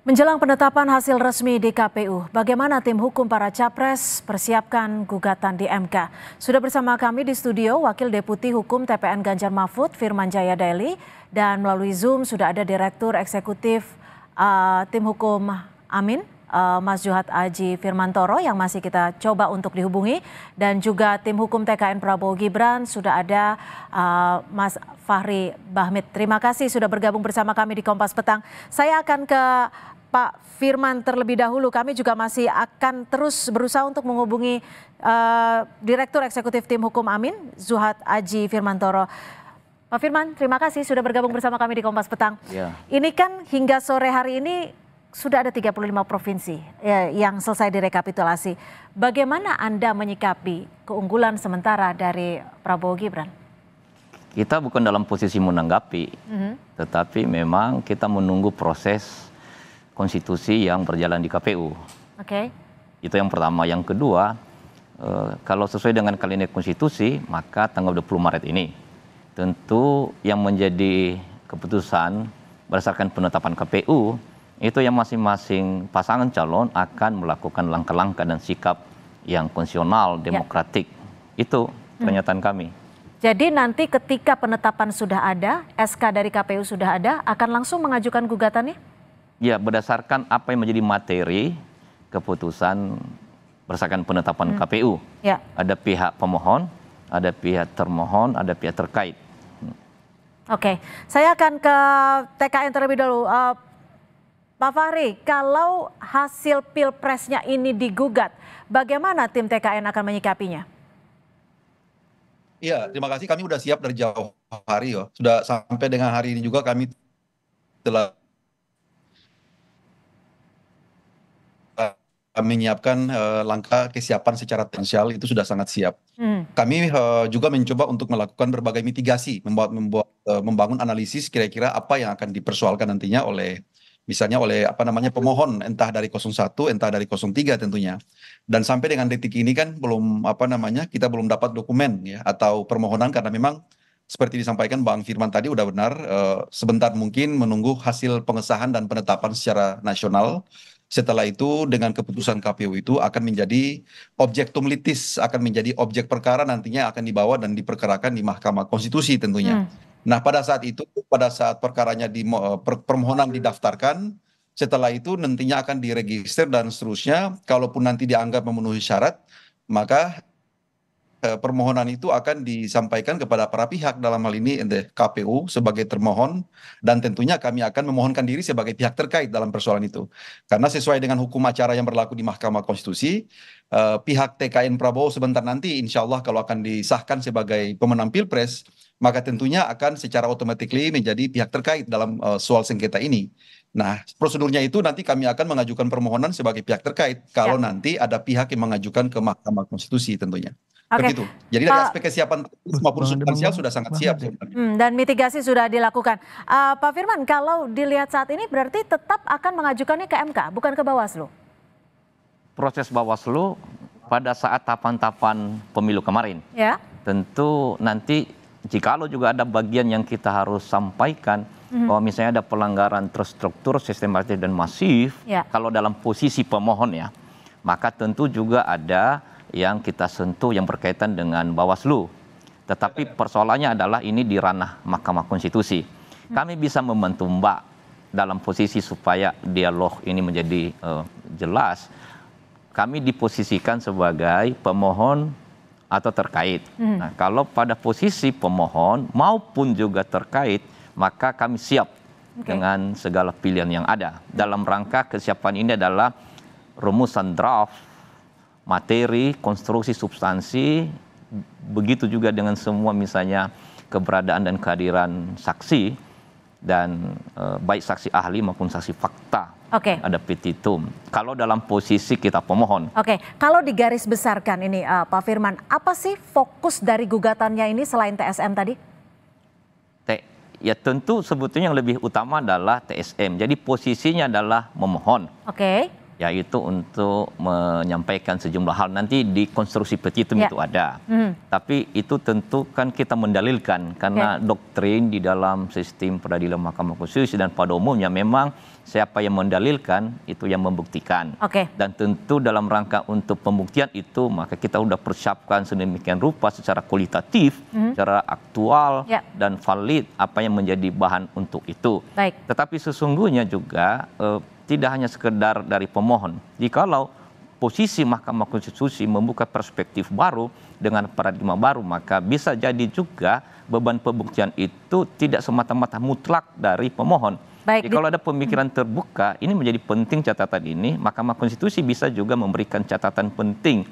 Menjelang penetapan hasil resmi di KPU, bagaimana tim hukum para capres persiapkan gugatan di MK? Sudah bersama kami di studio Wakil Deputi Hukum TPN Ganjar Mahfud, Firman Jaya Daily, dan melalui Zoom sudah ada Direktur Eksekutif Tim Hukum Amin, Mas Juhat Aji Firmantoro yang masih kita coba untuk dihubungi, dan juga tim hukum TKN Prabowo Gibran sudah ada Mas Fahri Bahmid. Terima kasih sudah bergabung bersama kami di Kompas Petang. Saya akan ke Pak Firman terlebih dahulu. Kami juga masih akan terus berusaha untuk menghubungi Direktur Eksekutif Tim Hukum Amin, Juhat Aji Firmantoro. Pak Firman, terima kasih sudah bergabung bersama kami di Kompas Petang. Ya. Ini kan hingga sore hari ini sudah ada 35 provinsi yang selesai direkapitulasi. Bagaimana Anda menyikapi keunggulan sementara dari Prabowo Gibran? Kita bukan dalam posisi menanggapi, tetapi memang kita menunggu proses konstitusi yang berjalan di KPU. Oke. Itu yang pertama. Yang kedua, kalau sesuai dengan kalimat konstitusi, maka tanggal 20 Maret ini tentu yang menjadi keputusan berdasarkan penetapan KPU itu yang masing-masing pasangan calon akan melakukan langkah-langkah dan sikap yang konstitusional, demokratik. Itu pernyataan kami. Jadi nanti ketika penetapan sudah ada, SK dari KPU sudah ada, akan langsung mengajukan gugatannya? Ya, berdasarkan apa yang menjadi materi keputusan berdasarkan penetapan KPU. Ya. Ada pihak pemohon, ada pihak termohon, ada pihak terkait. Oke, saya akan ke TKN terlebih dahulu. Pak Fahri, kalau hasil pilpresnya ini digugat, bagaimana tim TKN akan menyikapinya? Iya, terima kasih. Kami sudah siap dari jauh hari, sudah sampai dengan hari ini juga kami telah menyiapkan langkah kesiapan secara potensial, itu sudah sangat siap. Kami juga mencoba untuk melakukan berbagai mitigasi, membangun analisis kira-kira apa yang akan dipersoalkan nantinya oleh misalnya oleh pemohon, entah dari 01, entah dari 03 tentunya. Dan sampai dengan detik ini kan belum kita belum dapat dokumen ya atau permohonan, karena memang seperti disampaikan Bang Firman tadi udah benar, sebentar mungkin menunggu hasil pengesahan dan penetapan secara nasional. Setelah itu dengan keputusan KPU itu akan menjadi objektum litis, akan menjadi objek perkara nantinya akan dibawa dan diperkarakan di Mahkamah Konstitusi tentunya. Nah, pada saat itu, pada saat perkaranya permohonan didaftarkan, setelah itu nantinya akan diregister dan seterusnya. Kalaupun nanti dianggap memenuhi syarat, maka permohonan itu akan disampaikan kepada para pihak, dalam hal ini KPU sebagai termohon, dan tentunya kami akan memohonkan diri sebagai pihak terkait dalam persoalan itu. Karena sesuai dengan hukum acara yang berlaku di Mahkamah Konstitusi, pihak TKN Prabowo sebentar nanti insya Allah kalau akan disahkan sebagai pemenang Pilpres, maka tentunya akan secara otomatis menjadi pihak terkait dalam soal sengketa ini. Nah, prosedurnya itu nanti kami akan mengajukan permohonan sebagai pihak terkait kalau nanti ada pihak yang mengajukan ke Mahkamah Konstitusi tentunya. Begitu. Jadi dari aspek kesiapan maupun substansial sudah sangat siap sebenarnya. Dan mitigasi sudah dilakukan. Pak Firman, kalau dilihat saat ini berarti tetap akan mengajukannya ke MK, bukan ke Bawaslu? Proses Bawaslu pada saat tahapan-tahapan pemilu kemarin. Ya. Tentu nanti jikalau juga ada bagian yang kita harus sampaikan, bahwa misalnya ada pelanggaran terstruktur, sistematis dan masif, kalau dalam posisi pemohon ya, maka tentu juga ada yang kita sentuh yang berkaitan dengan Bawaslu. Tetapi persoalannya adalah ini di ranah Mahkamah Konstitusi. Kami bisa membantu Mbak dalam posisi supaya dialog ini menjadi jelas. Kami diposisikan sebagai pemohon atau terkait. Nah, kalau pada posisi pemohon maupun juga terkait, maka kami siap dengan segala pilihan yang ada. Dalam rangka kesiapan ini adalah rumusan draft, materi, konstruksi, substansi, begitu juga dengan semua misalnya keberadaan dan kehadiran saksi, dan baik saksi ahli maupun saksi fakta. Ada petitum. Kalau dalam posisi kita pemohon. Kalau digaris besarkan ini Pak Firman, apa sih fokus dari gugatannya ini selain TSM tadi? Ya tentu sebetulnya yang lebih utama adalah TSM. Jadi posisinya adalah memohon. yaitu untuk menyampaikan sejumlah hal. Nanti di konstruksi petitum itu ada. Tapi itu tentu kan kita mendalilkan karena doktrin di dalam sistem peradilan Mahkamah Konstitusi dan pada umumnya memang siapa yang mendalilkan itu yang membuktikan. Dan tentu dalam rangka untuk pembuktian itu maka kita sudah persiapkan sedemikian rupa secara kualitatif, secara aktual dan valid apa yang menjadi bahan untuk itu. Tetapi sesungguhnya juga tidak hanya sekedar dari pemohon. Jikalau posisi Mahkamah Konstitusi membuka perspektif baru dengan paradigma baru, maka bisa jadi juga beban pembuktian itu tidak semata-mata mutlak dari pemohon. Jadi kalau ada pemikiran terbuka, ini menjadi penting catatan ini, Mahkamah Konstitusi bisa juga memberikan catatan penting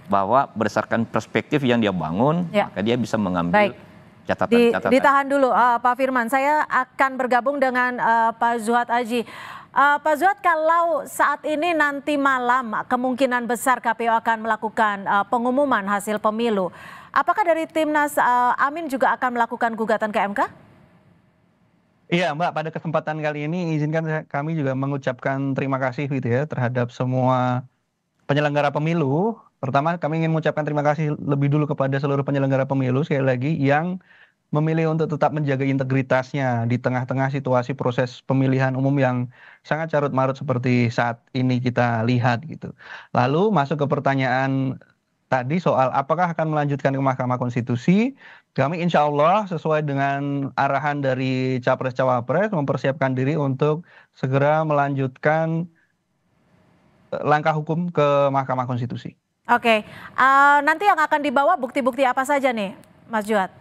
bahwa berdasarkan perspektif yang dia bangun, maka dia bisa mengambil catatan-catatan. Ditahan dulu Pak Firman, saya akan bergabung dengan Pak Zuhad Aji. Pak Zuhad, kalau saat ini nanti malam kemungkinan besar KPU akan melakukan pengumuman hasil pemilu, apakah dari Timnas Amin juga akan melakukan gugatan ke MK? Iya Mbak, pada kesempatan kali ini izinkan kami juga mengucapkan terima kasih gitu ya terhadap semua penyelenggara pemilu. Pertama kami ingin mengucapkan terima kasih lebih dulu kepada seluruh penyelenggara pemilu sekali lagi yang memilih untuk tetap menjaga integritasnya di tengah-tengah situasi proses pemilihan umum yang sangat carut-marut seperti saat ini kita lihat gitu. Lalu masuk ke pertanyaan tadi soal apakah akan melanjutkan ke Mahkamah Konstitusi, kami insya Allah sesuai dengan arahan dari Capres-Cawapres mempersiapkan diri untuk segera melanjutkan langkah hukum ke Mahkamah Konstitusi. Nanti yang akan dibawa bukti-bukti apa saja nih Mas Zuhad?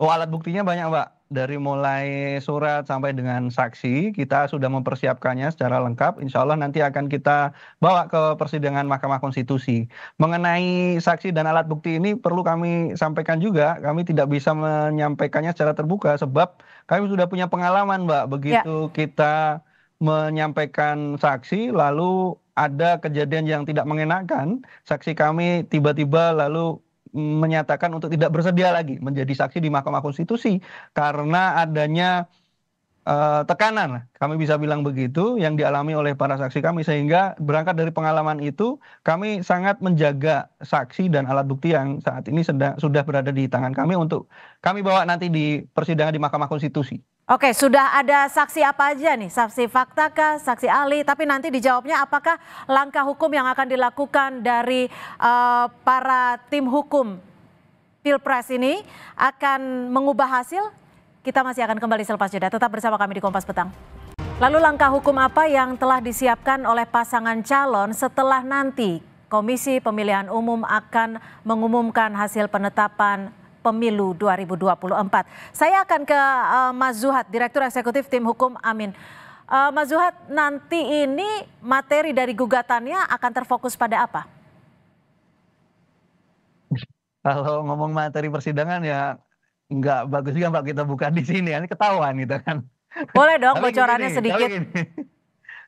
Alat buktinya banyak Mbak, dari mulai surat sampai dengan saksi kita sudah mempersiapkannya secara lengkap. Insya Allah nanti akan kita bawa ke persidangan Mahkamah Konstitusi. Mengenai saksi dan alat bukti ini perlu kami sampaikan juga, kami tidak bisa menyampaikannya secara terbuka sebab kami sudah punya pengalaman Mbak, begitu kita menyampaikan saksi lalu ada kejadian yang tidak mengenakan, saksi kami tiba-tiba lalu menyatakan untuk tidak bersedia lagi menjadi saksi di Mahkamah Konstitusi karena adanya tekanan, kami bisa bilang begitu, yang dialami oleh para saksi kami, sehingga berangkat dari pengalaman itu kami sangat menjaga saksi dan alat bukti yang saat ini sudah berada di tangan kami untuk kami bawa nanti di persidangan di Mahkamah Konstitusi. Sudah ada saksi apa aja nih? Saksi fakta kah, saksi ahli? Tapi nanti dijawabnya apakah langkah hukum yang akan dilakukan dari para tim hukum Pilpres ini akan mengubah hasil? Kita masih akan kembali selepas jeda. Tetap bersama kami di Kompas Petang. Lalu langkah hukum apa yang telah disiapkan oleh pasangan calon setelah nanti Komisi Pemilihan Umum akan mengumumkan hasil penetapan Pemilu 2024. Saya akan ke Mas Zuhad, Direktur Eksekutif Tim Hukum Amin. Mas Zuhad, nanti ini materi dari gugatannya akan terfokus pada apa? Kalau ngomong materi persidangan ya nggak bagus juga Mbak kita buka di sini, ini ketahuan gitu kan. Boleh dong bocorannya sedikit.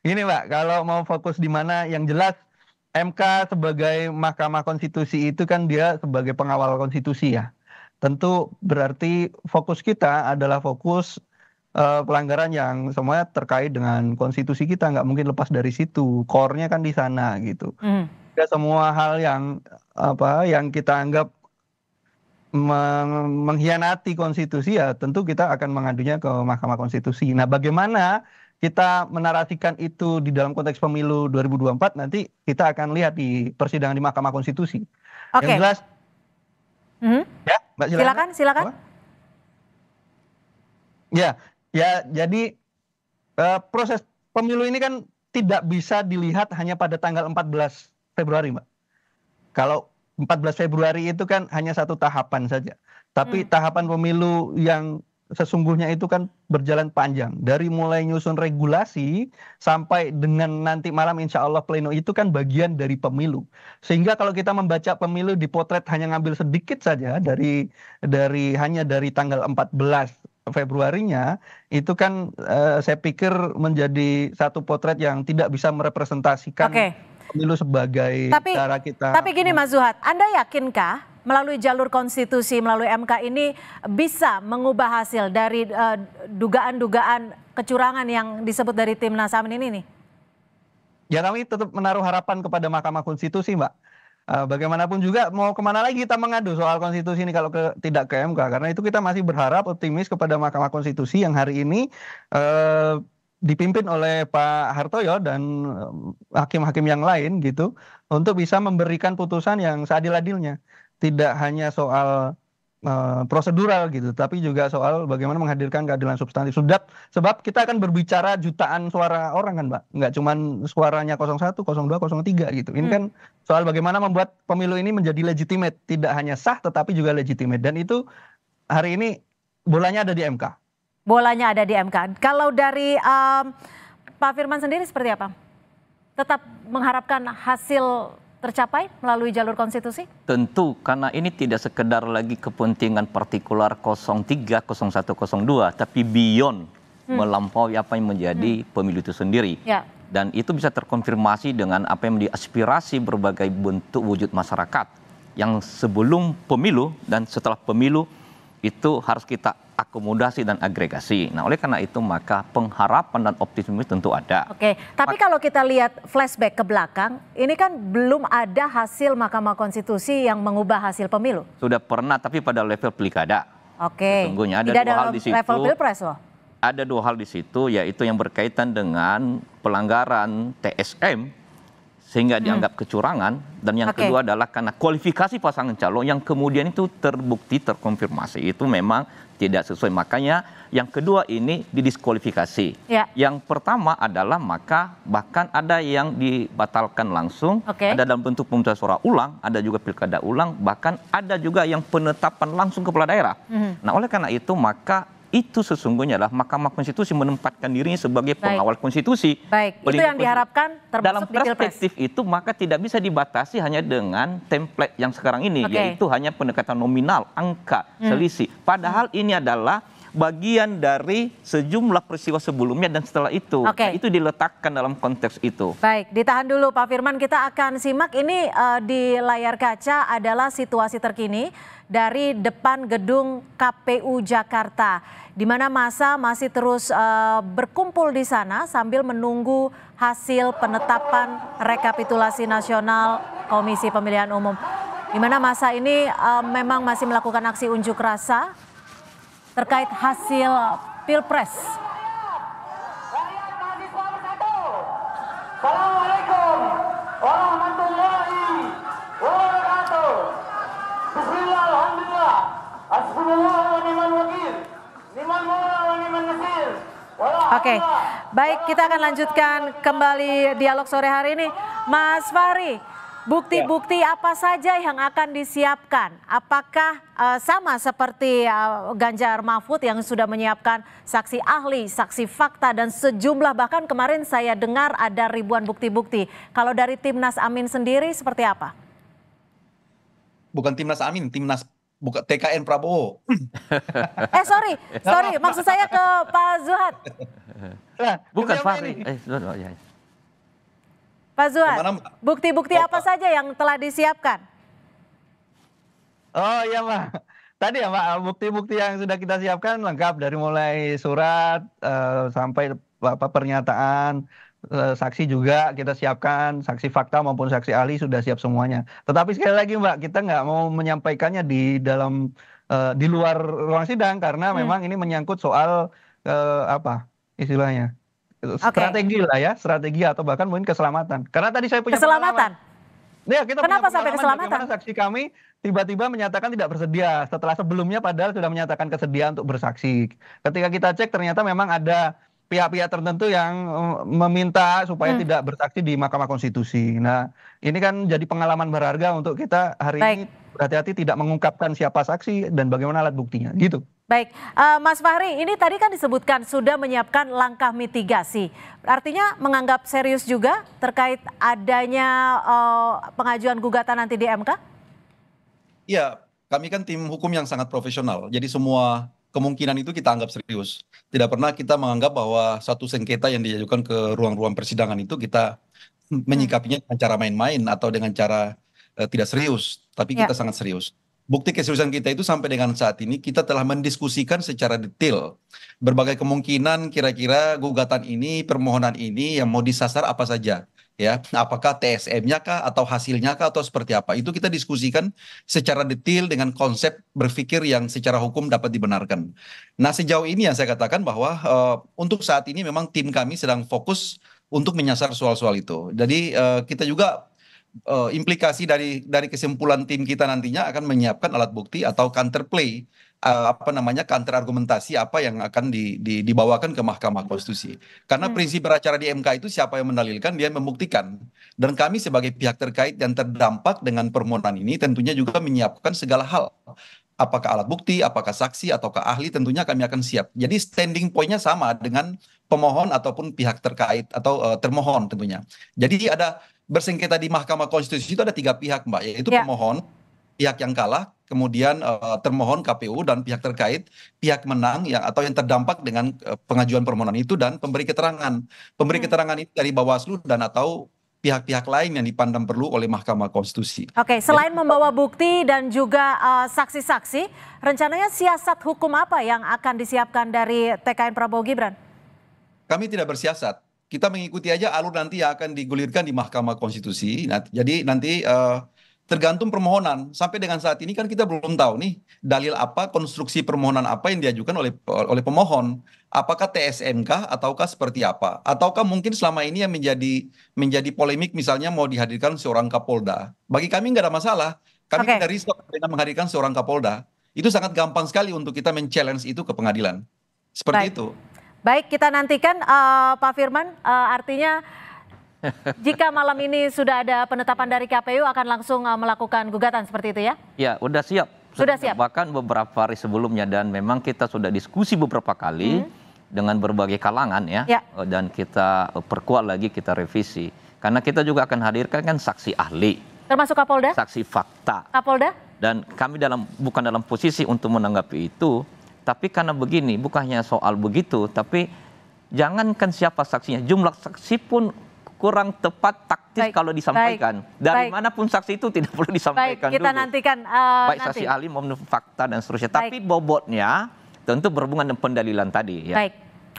Gini Mbak, kalau mau fokus di mana yang jelas MK sebagai Mahkamah Konstitusi itu kan dia sebagai pengawal konstitusi ya. Tentu berarti fokus kita adalah fokus pelanggaran yang semuanya terkait dengan konstitusi kita, nggak mungkin lepas dari situ, core-nya kan di sana gitu. Ya, semua hal yang kita anggap mengkhianati konstitusi ya tentu kita akan mengadunya ke Mahkamah Konstitusi. Nah, bagaimana kita menarasikan itu di dalam konteks pemilu 2024 nanti kita akan lihat di persidangan di Mahkamah Konstitusi. Yang jelas ya, Mbak, silakan. Ya, jadi proses pemilu ini kan tidak bisa dilihat hanya pada tanggal 14 Februari, Mbak. Kalau 14 Februari itu kan hanya satu tahapan saja. Tapi tahapan pemilu yang sesungguhnya itu kan berjalan panjang. Dari mulai nyusun regulasi sampai dengan nanti malam insya Allah pleno itu kan bagian dari pemilu. Sehingga kalau kita membaca pemilu dipotret hanya ngambil sedikit saja dari tanggal 14 Februarinya, itu kan saya pikir menjadi satu potret yang tidak bisa merepresentasikan pemilu sebagai cara kita. Tapi gini Mas Zuhad, Anda yakinkah melalui jalur konstitusi, melalui MK ini bisa mengubah hasil dari dugaan-dugaan kecurangan yang disebut dari Timnas Amin ini nih? Ya kami tetap menaruh harapan kepada Mahkamah Konstitusi, Mbak. Bagaimanapun juga mau kemana lagi kita mengadu soal konstitusi ini kalau tidak ke MK, karena itu kita masih berharap optimis kepada Mahkamah Konstitusi yang hari ini dipimpin oleh Pak Hartoyo dan hakim-hakim yang lain gitu untuk bisa memberikan putusan yang seadil-adilnya, tidak hanya soal prosedural gitu, tapi juga soal bagaimana menghadirkan keadilan substantif. Sebab kita akan berbicara jutaan suara orang kan, Mbak, nggak cuman suaranya 01, 02, 03 gitu. Ini kan soal bagaimana membuat pemilu ini menjadi legitimate, tidak hanya sah tetapi juga legitimate. Dan itu hari ini bolanya ada di MK. Bolanya ada di MK. Kalau dari Pak Firman sendiri seperti apa? Tetap mengharapkan hasil tercapai melalui jalur konstitusi? Tentu, karena ini tidak sekedar lagi kepentingan partikular 03, 01, 02, tapi beyond melampaui apa yang menjadi pemilu itu sendiri. Ya. Dan itu bisa terkonfirmasi dengan apa yang menjadi aspirasi berbagai bentuk wujud masyarakat yang sebelum pemilu dan setelah pemilu itu harus kita akomodasi dan agregasi. Nah, oleh karena itu maka pengharapan dan optimisme tentu ada. Oke, tapi kalau kita lihat flashback ke belakang, ini kan belum ada hasil Mahkamah Konstitusi yang mengubah hasil pemilu. Sudah pernah, tapi pada level pilkada. Oke. Sesungguhnya ada tidak dua hal di situ. Level pilpres loh. Ada dua hal di situ, yaitu yang berkaitan dengan pelanggaran TSM sehingga dianggap kecurangan, dan yang kedua adalah karena kualifikasi pasangan calon yang kemudian itu terbukti terkonfirmasi itu memang tidak sesuai, makanya yang kedua ini didiskualifikasi. Ya. Yang pertama adalah maka bahkan ada yang dibatalkan langsung, ada dalam bentuk pemungutan suara ulang, ada juga pilkada ulang, bahkan ada juga yang penetapan langsung kepala daerah. Nah, oleh karena itu maka itu sesungguhnya adalah Mahkamah Konstitusi menempatkan dirinya sebagai pengawal konstitusi. Baik, itu yang diharapkan termasuk dalam perspektif itu maka tidak bisa dibatasi hanya dengan template yang sekarang ini, yaitu hanya pendekatan nominal, angka, selisih. Padahal ini adalah bagian dari sejumlah peristiwa sebelumnya dan setelah itu. Nah, itu diletakkan dalam konteks itu. Baik, ditahan dulu Pak Firman, kita akan simak ini di layar kaca adalah situasi terkini dari depan gedung KPU Jakarta, di mana massa masih terus berkumpul di sana sambil menunggu hasil penetapan rekapitulasi nasional Komisi Pemilihan Umum. Di mana massa ini memang masih melakukan aksi unjuk rasa terkait hasil Pilpres. Assalamualaikum warahmatullahi wabarakatuh. Bismillah, alhamdulillah. Hasbunallah wa ni'mal wakil. Ni'mal maula wa ni'man nasir. Oke, baik, kita akan lanjutkan kembali dialog sore hari ini. Mas Fahri, bukti-bukti apa saja yang akan disiapkan? Apakah sama seperti Ganjar Mahfud yang sudah menyiapkan saksi ahli, saksi fakta, dan sejumlah, bahkan kemarin saya dengar ada ribuan bukti-bukti. Kalau dari Timnas Amin sendiri seperti apa? Bukan Timnas Amin, Timnas bukan TKN Prabowo. Sorry, maksud saya ke Pak Zuhad. Bukan Fahri. Pak Zuhad, bukti-bukti apa saja yang telah disiapkan? Oh iya Mbak, tadi ya Mbak, bukti-bukti yang sudah kita siapkan lengkap dari mulai surat sampai pernyataan, saksi juga kita siapkan, saksi fakta maupun saksi ahli sudah siap semuanya. Tetapi sekali lagi Mbak, kita nggak mau menyampaikannya di dalam di luar ruang sidang karena memang ini menyangkut soal apa istilahnya? Strategi lah ya, strategi atau bahkan mungkin keselamatan. Karena tadi saya punya keselamatan. Ya, kita kenapa punya sampai keselamatan? Bagaimana saksi kami tiba-tiba menyatakan tidak bersedia setelah sebelumnya padahal sudah menyatakan kesediaan untuk bersaksi. Ketika kita cek ternyata memang ada pihak-pihak tertentu yang meminta supaya tidak bersaksi di Mahkamah Konstitusi. Nah, ini kan jadi pengalaman berharga untuk kita hari ini berhati-hati tidak mengungkapkan siapa saksi dan bagaimana alat buktinya, gitu. Baik, Mas Fahri, ini tadi kan disebutkan sudah menyiapkan langkah mitigasi. Artinya menganggap serius juga terkait adanya pengajuan gugatan nanti di MK? Iya, kami kan tim hukum yang sangat profesional. Jadi semua kemungkinan itu kita anggap serius. Tidak pernah kita menganggap bahwa satu sengketa yang diajukan ke ruang-ruang persidangan itu kita menyikapinya dengan cara main-main atau dengan cara tidak serius. Tapi kita sangat serius. Bukti keseriusan kita itu sampai dengan saat ini kita telah mendiskusikan secara detail berbagai kemungkinan kira-kira gugatan ini, permohonan ini yang mau disasar apa saja. ya, apakah TSM-nya kah atau hasilnya kah atau seperti apa? Itu kita diskusikan secara detail dengan konsep berpikir yang secara hukum dapat dibenarkan. Nah, sejauh ini yang saya katakan bahwa untuk saat ini memang tim kami sedang fokus untuk menyasar soal-soal itu. Jadi kita juga implikasi dari kesimpulan tim kita nantinya akan menyiapkan alat bukti atau counterplay, apa namanya, counter argumentasi apa yang akan dibawakan ke Mahkamah Konstitusi. Karena prinsip beracara di MK itu siapa yang mendalilkan dia membuktikan. Dan kami sebagai pihak terkait yang terdampak dengan permohonan ini tentunya juga menyiapkan segala hal. Apakah alat bukti, apakah saksi, ataukah ahli, tentunya kami akan siap. Jadi standing point-nya sama dengan pemohon ataupun pihak terkait atau termohon tentunya. Jadi ada bersengketa di Mahkamah Konstitusi itu ada 3 pihak, Mbak, yaitu pemohon, pihak yang kalah, kemudian termohon KPU dan pihak terkait, pihak menang yang atau yang terdampak dengan pengajuan permohonan itu dan pemberi keterangan. Pemberi keterangan itu dari Bawaslu dan atau pihak-pihak lain yang dipandang perlu oleh Mahkamah Konstitusi. Oke, selain membawa bukti dan juga saksi-saksi, rencananya siasat hukum apa yang akan disiapkan dari TKN Prabowo Gibran? Kami tidak bersiasat. Kita mengikuti aja alur nanti yang akan digulirkan di Mahkamah Konstitusi. Nah, jadi nanti tergantung permohonan. Sampai dengan saat ini kan kita belum tahu nih dalil apa, konstruksi permohonan apa yang diajukan oleh pemohon. Apakah TSM-kah ataukah seperti apa? Ataukah mungkin selama ini yang menjadi polemik misalnya mau dihadirkan seorang Kapolda. Bagi kami nggak ada masalah. Kami tidak risau dengan menghadirkan seorang Kapolda. Itu sangat gampang sekali untuk kita men-challenge itu ke pengadilan. Seperti itu. Baik, kita nantikan Pak Firman, artinya jika malam ini sudah ada penetapan dari KPU akan langsung melakukan gugatan seperti itu ya? Ya, udah siap. Sudah siap. Bahkan beberapa hari sebelumnya dan memang kita sudah diskusi beberapa kali dengan berbagai kalangan ya. Dan kita perkuat lagi, kita revisi. Karena kita juga akan hadirkan kan saksi ahli. Termasuk Kapolda? Saksi fakta. Kapolda? Dan kami bukan dalam posisi untuk menanggapi itu. Tapi karena begini, bukan hanya soal begitu, tapi jangankan siapa saksinya, jumlah saksi pun kurang tepat taktis kalau disampaikan. Dari manapun saksi itu tidak perlu disampaikan kita dulu. nantikan. Baik saksi ahli maupun fakta dan seterusnya. Tapi bobotnya tentu berhubungan dengan pendalilan tadi. Ya.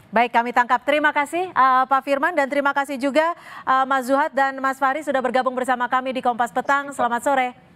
Baik, kami tangkap. Terima kasih Pak Firman dan terima kasih juga Mas Zuhad dan Mas Fahri sudah bergabung bersama kami di Kompas Petang. Selamat sore.